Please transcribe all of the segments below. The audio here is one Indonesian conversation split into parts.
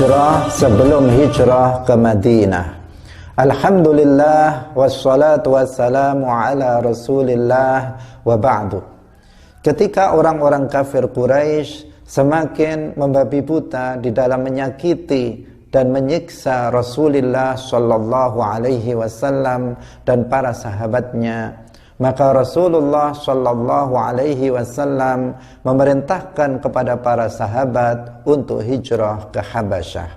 hijrah sebelum hijrah ke Madinah. Alhamdulillah wassalatu wassalamu ala Rasulillah wa ba'du. Ketika orang-orang kafir Quraisy semakin membabi buta di dalam menyakiti dan menyiksa Rasulullah sallallahu alaihi wasallam dan para sahabatnya, maka Rasulullah sallallahu alaihi wasallam memerintahkan kepada para sahabat untuk hijrah ke Habasyah.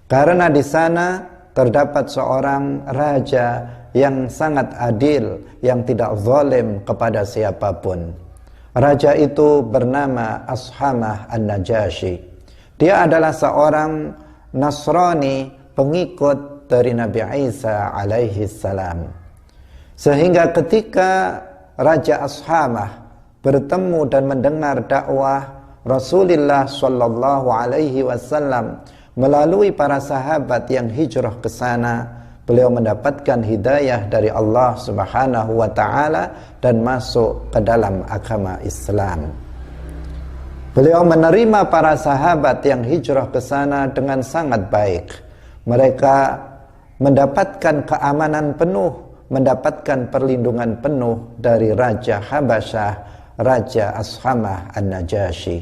Karena di sana terdapat seorang raja yang sangat adil, yang tidak zalim kepada siapapun. Raja itu bernama Ashamah An-Najasyi. Dia adalah seorang Nasrani, pengikut dari Nabi Isa alaihi salam. Sehingga ketika Raja Ashamah bertemu dan mendengar dakwah Rasulullah sallallahu alaihi wasallam melalui para sahabat yang hijrah ke sana, beliau mendapatkan hidayah dari Allah Subhanahu wa taala dan masuk ke dalam agama Islam. Beliau menerima para sahabat yang hijrah ke sana dengan sangat baik. Mereka mendapatkan keamanan penuh, mendapatkan perlindungan penuh dari Raja Habasyah, Raja Ashamah An-Najasyi.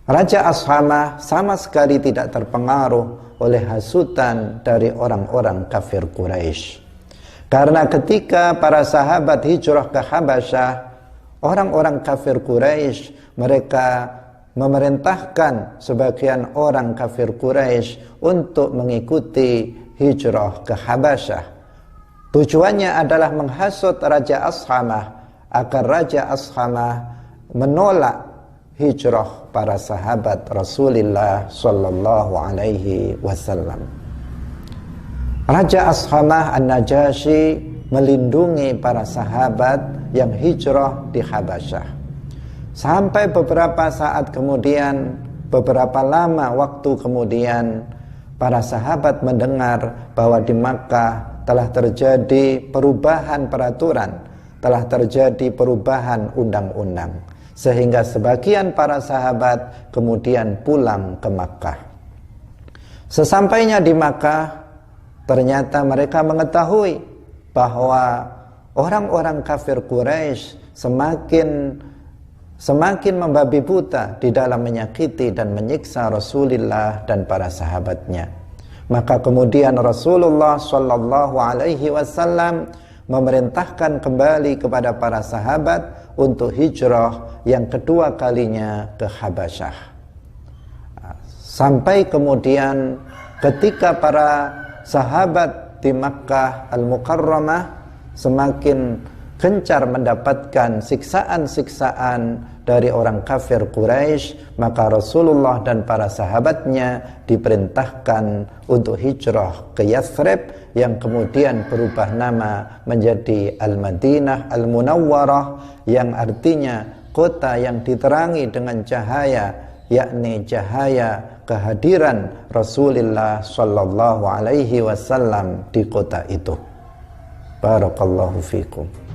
Raja Ashamah sama sekali tidak terpengaruh oleh hasutan dari orang-orang kafir Quraisy. Karena ketika para sahabat hijrah ke Habasyah, orang-orang kafir Quraisy mereka memerintahkan sebagian orang kafir Quraisy untuk mengikuti hijrah ke Habasyah. Tujuannya adalah menghasut Raja Ashamah agar Raja Ashamah menolak hijrah para sahabat Rasulullah sallallahu alaihi wasallam. Raja Ashamah An-Najasyi melindungi para sahabat yang hijrah di Habasyah. Sampai beberapa saat kemudian, beberapa lama waktu kemudian, para sahabat mendengar bahwa di Makkah telah terjadi perubahan peraturan, telah terjadi perubahan undang-undang. Sehingga sebagian para sahabat kemudian pulang ke Makkah. Sesampainya di Makkah, ternyata mereka mengetahui bahwa orang-orang kafir Quraisy semakin membabi buta di dalam menyakiti dan menyiksa Rasulullah dan para sahabatnya. Maka kemudian Rasulullah sallallahu alaihi wasallam memerintahkan kembali kepada para sahabat untuk hijrah yang kedua kalinya ke Habasyah. Sampai kemudian ketika para sahabat di Makkah Al-Mukarramah semakin gencar mendapatkan siksaan-siksaan dari orang kafir Quraisy, maka Rasulullah dan para sahabatnya diperintahkan untuk hijrah ke Yathrib yang kemudian berubah nama menjadi Al-Madinah Al-Munawwarah, yang artinya kota yang diterangi dengan cahaya, yakni cahaya kehadiran Rasulullah sallallahu alaihi wasallam di kota itu. Barakallahu fikum.